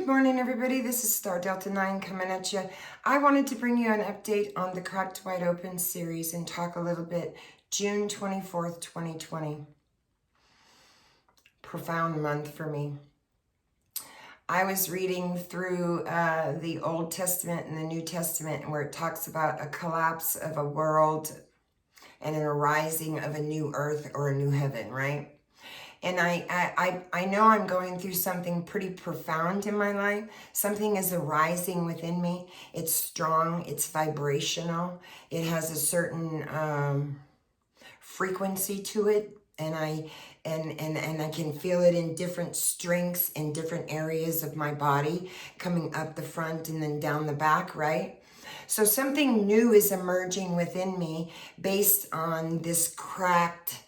Good morning, everybody. This is Star Delta 9 coming at you. I wanted to bring you an update on the Cracked Wide Open series and talk a little bit. June 24th, 2020. Profound month for me. I was reading through the Old Testament and the New Testament where it talks about a collapse of a world and an arising of a new earth or a new heaven, right? And I know I'm going through something pretty profound in my life. Something is arising within me. It's strong. It's vibrational. It has a certain frequency to it. And I can feel it in different strengths in different areas of my body, coming up the front and then down the back, right? So something new is emerging within me based on this cracked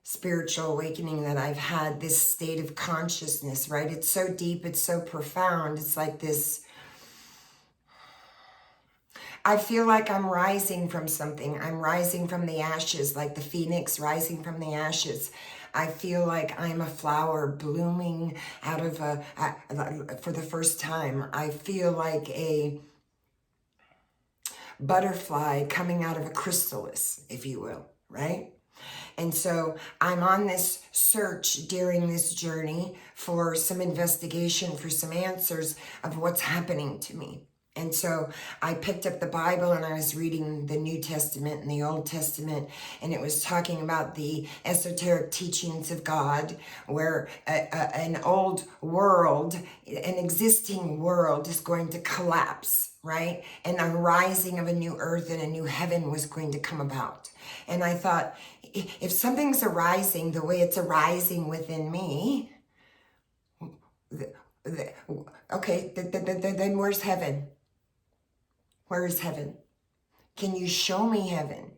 spiritual awakening that I've had, this state of consciousness, right? It's so deep, it's so profound. It's like this, I feel like I'm rising from something. I'm rising from the ashes, like the phoenix rising from the ashes. I feel like I'm a flower blooming out of for the first time. I feel like a butterfly coming out of a chrysalis, if you will, right? And so I'm on this search during this journey for some investigation, for some answers of what's happening to me. And so I picked up the Bible and I was reading the New Testament and the Old Testament, and it was talking about the esoteric teachings of God, where an old world, an existing world is going to collapse, right? And a rising of a new earth and a new heaven was going to come about. And I thought, if something's arising the way it's arising within me, okay, then where's heaven? Where is heaven? Can you show me heaven?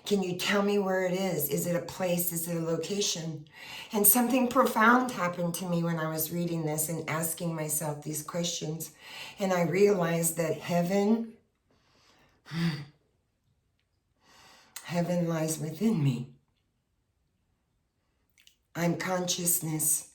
Can you tell me where it is? Is it a place? Is it a location? And something profound happened to me when I was reading this and asking myself these questions. And I realized that heaven lies within me. I'm consciousness.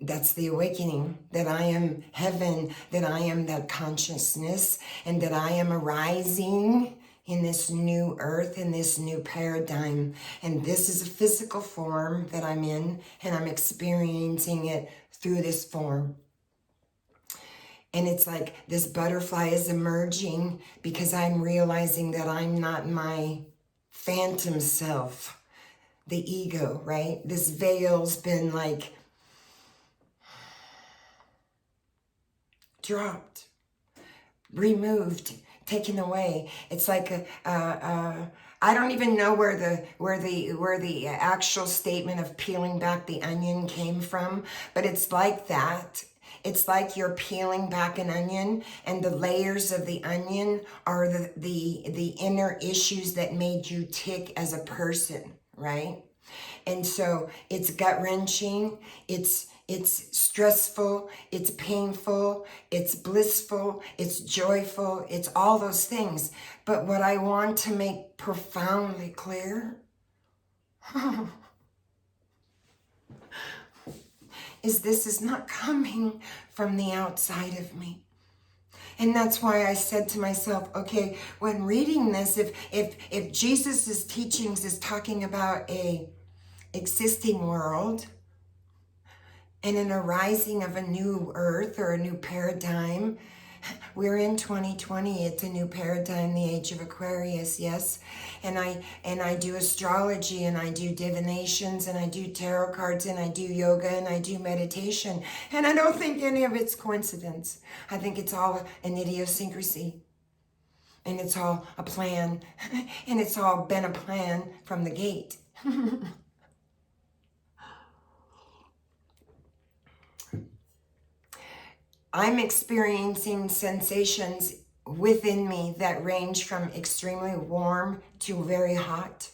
That's the awakening, that I am heaven, that I am that consciousness, and that I am arising in this new earth, in this new paradigm. And this is a physical form that I'm in, and I'm experiencing it through this form. And it's like this butterfly is emerging because I'm realizing that I'm not my phantom self, the ego, right? This veil's been like dropped, removed, taken away. It's like I don't even know where the actual statement of peeling back the onion came from, but it's like that. It's like you're peeling back an onion, and the layers of the onion are the inner issues that made you tick as a person, right? And so it's gut-wrenching, it's stressful, it's painful, it's blissful, it's joyful, it's all those things. But what I want to make profoundly clear is this is not coming from the outside of me. And that's why I said to myself, okay, when reading this, if Jesus' teachings is talking about a existing world and an arising of a new earth or a new paradigm, we're in 2020. It's a new paradigm, the age of Aquarius, yes. And I do astrology, and I do divinations, and I do tarot cards, and I do yoga, and I do meditation. And I don't think any of it's coincidence. I think it's all an idiosyncrasy. And it's all a plan. And it's all been a plan from the gate. I'm experiencing sensations within me that range from extremely warm to very hot,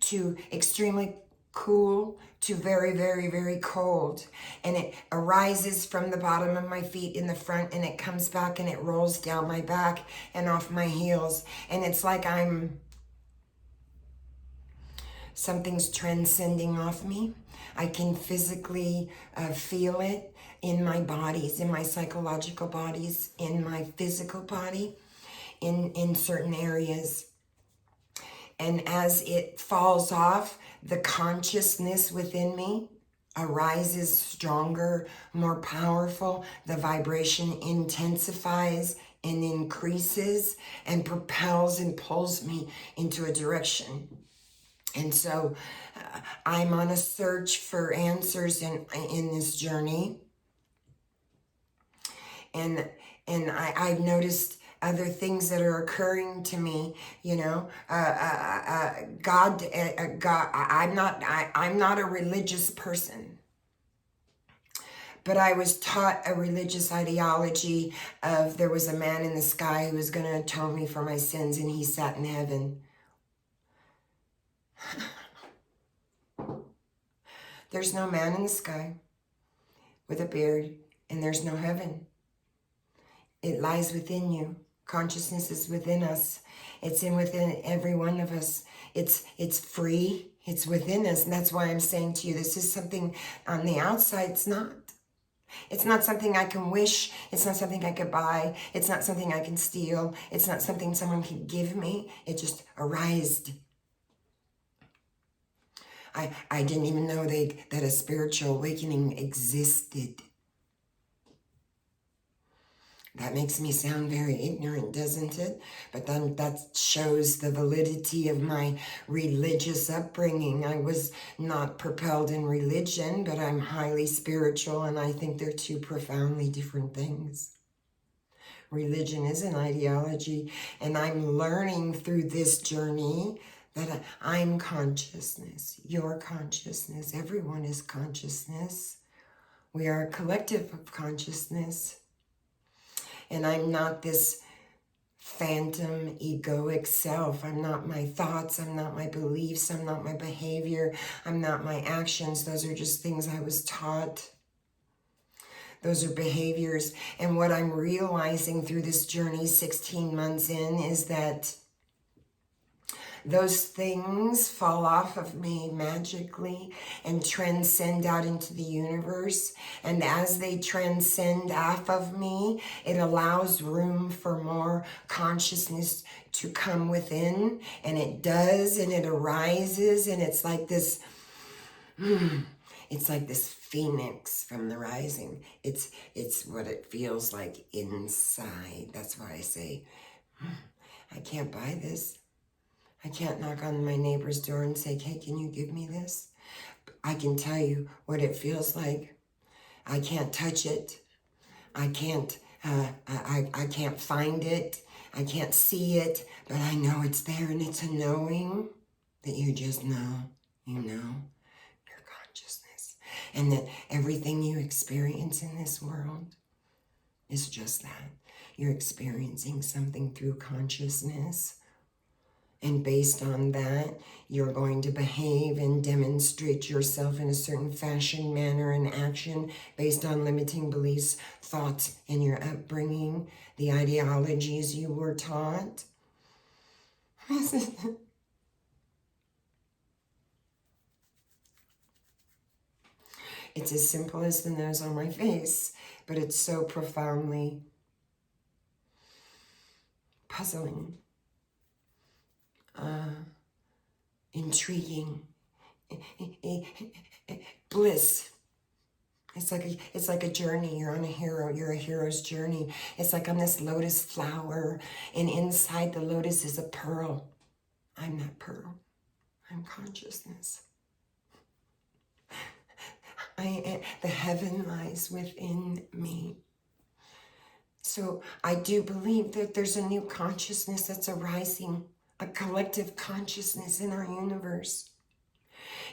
to extremely cool to very, very, very cold. And it arises from the bottom of my feet in the front, and it comes back and it rolls down my back and off my heels. And it's like something's transcending off me. I can physically feel it. in my bodies, in my psychological bodies, in my physical body, in certain areas. And as it falls off, the consciousness within me arises stronger, more powerful. The vibration intensifies and increases and propels and pulls me into a direction. And so I'm on a search for answers in this journey. And I've noticed other things that are occurring to me, you know. God, I'm not a religious person, but I was taught a religious ideology of there was a man in the sky who was going to atone me for my sins, and he sat in heaven. There's no man in the sky with a beard, and there's no heaven. It lies within you. Consciousness is within us. It's within every one of us. It's free. It's within us. And that's why I'm saying to you, this is something on the outside. It's not. It's not something I can wish. It's not something I could buy. It's not something I can steal. It's not something someone can give me. It just arised. I didn't even know that a spiritual awakening existed. That makes me sound very ignorant, doesn't it? But then that shows the validity of my religious upbringing. I was not propelled in religion, but I'm highly spiritual, and I think they're two profoundly different things. Religion is an ideology, and I'm learning through this journey that I'm consciousness, you're consciousness, everyone is consciousness. We are a collective of consciousness. And I'm not this phantom egoic self. I'm not my thoughts. I'm not my beliefs. I'm not my behavior. I'm not my actions. Those are just things I was taught. Those are behaviors. And what I'm realizing through this journey 16 months in is that those things fall off of me magically and transcend out into the universe. And as they transcend off of me, it allows room for more consciousness to come within. And it does, and it arises, and it's like this, it's like this phoenix from the rising. It's what it feels like inside. That's why I say, I can't buy this. I can't knock on my neighbor's door and say, hey, can you give me this? I can tell you what it feels like. I can't touch it. I can't find it. I can't see it, but I know it's there, and it's a knowing that you just know, you know, your consciousness. And that everything you experience in this world is just that. You're experiencing something through consciousness. And based on that, you're going to behave and demonstrate yourself in a certain fashion, manner, and action based on limiting beliefs, thoughts, and your upbringing, the ideologies you were taught. It's as simple as the nose on my face, but it's so profoundly puzzling. Intriguing, bliss. It's like a journey. You're on a hero. You're a hero's journey. It's like I'm this lotus flower, and inside the lotus is a pearl. I'm that pearl. I'm consciousness. The heaven lies within me. So I do believe that there's a new consciousness that's arising. A collective consciousness in our universe.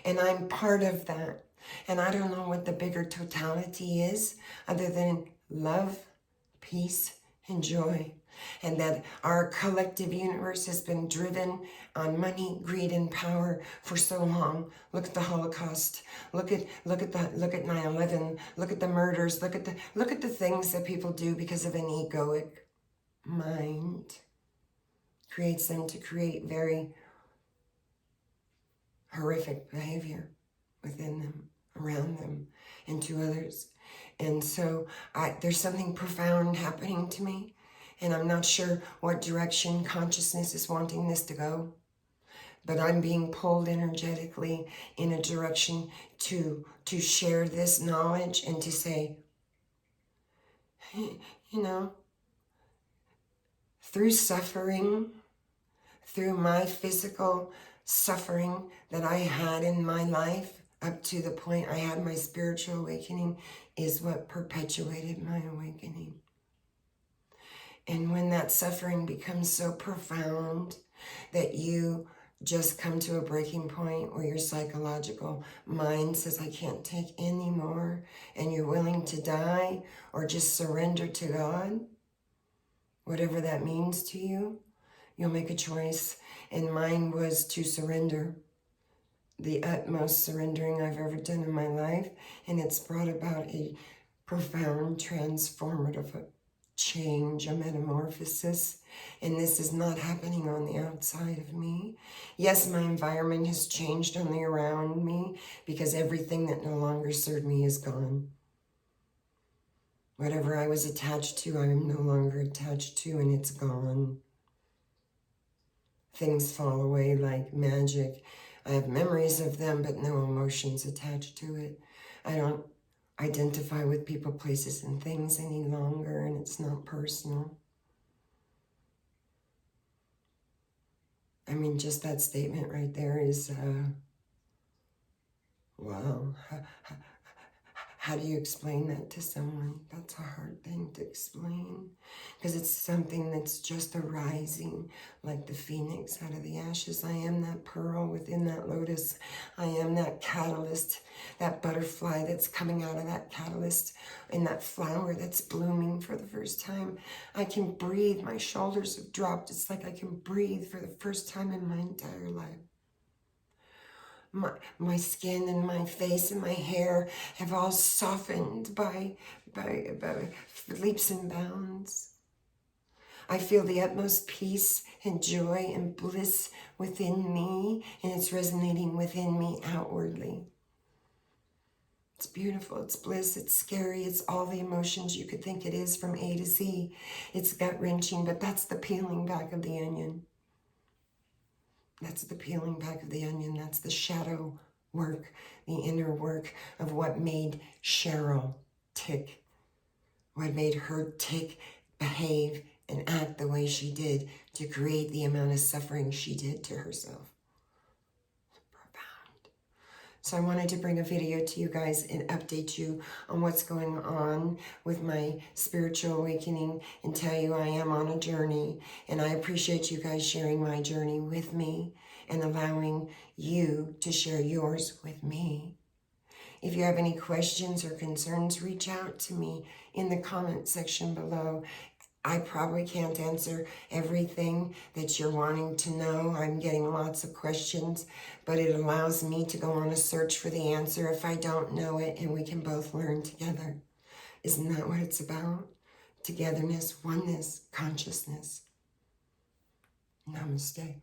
And I'm part of that. And I don't know what the bigger totality is other than love, peace, and joy. And that our collective universe has been driven on money, greed, and power for so long. Look at the Holocaust. Look at 9/11. Look at the murders. Look at the things that people do because of an egoic mind. Creates them to create very horrific behavior within them, around them, and to others. And so there's something profound happening to me, and I'm not sure what direction consciousness is wanting this to go, but I'm being pulled energetically in a direction to share this knowledge and to say, you know, through suffering, through my physical suffering that I had in my life, up to the point I had my spiritual awakening, is what perpetuated my awakening. And when that suffering becomes so profound that you just come to a breaking point where your psychological mind says, I can't take any more, and you're willing to die or just surrender to God, whatever that means to you, you'll make a choice. And mine was to surrender, the utmost surrendering I've ever done in my life. And it's brought about a profound transformative change, a metamorphosis. And this is not happening on the outside of me. Yes, my environment has changed only around me because everything that no longer served me is gone. Whatever I was attached to, I am no longer attached to, and it's gone. Things fall away like magic. I have memories of them, but no emotions attached to it. I don't identify with people, places, and things any longer, and it's not personal. I mean, just that statement right there is, wow. How do you explain that to someone? That's a hard thing to explain, because it's something that's just arising like the phoenix out of the ashes. I am that pearl within that lotus. I am that catalyst, that butterfly that's coming out of that catalyst in that flower that's blooming for the first time. I can breathe. My shoulders have dropped. It's like I can breathe for the first time in my entire life. My skin and my face and my hair have all softened by leaps and bounds. I feel the utmost peace and joy and bliss within me, and it's resonating within me outwardly. It's beautiful, it's bliss, it's scary, it's all the emotions you could think it is from A to Z. It's gut-wrenching, but that's the peeling back of the onion. That's the peeling back of the onion. That's the shadow work, the inner work of what made Cheryl tick, what made her tick, behave, and act the way she did to create the amount of suffering she did to herself. Profound. So I wanted to bring a video to you guys and update you on what's going on with my spiritual awakening and tell you I am on a journey, and I appreciate you guys sharing my journey with me and allowing you to share yours with me. If you have any questions or concerns, reach out to me in the comment section below. I probably can't answer everything that you're wanting to know. I'm getting lots of questions, but it allows me to go on a search for the answer if I don't know it, and we can both learn together. Isn't that what it's about? Togetherness, oneness, consciousness. Namaste.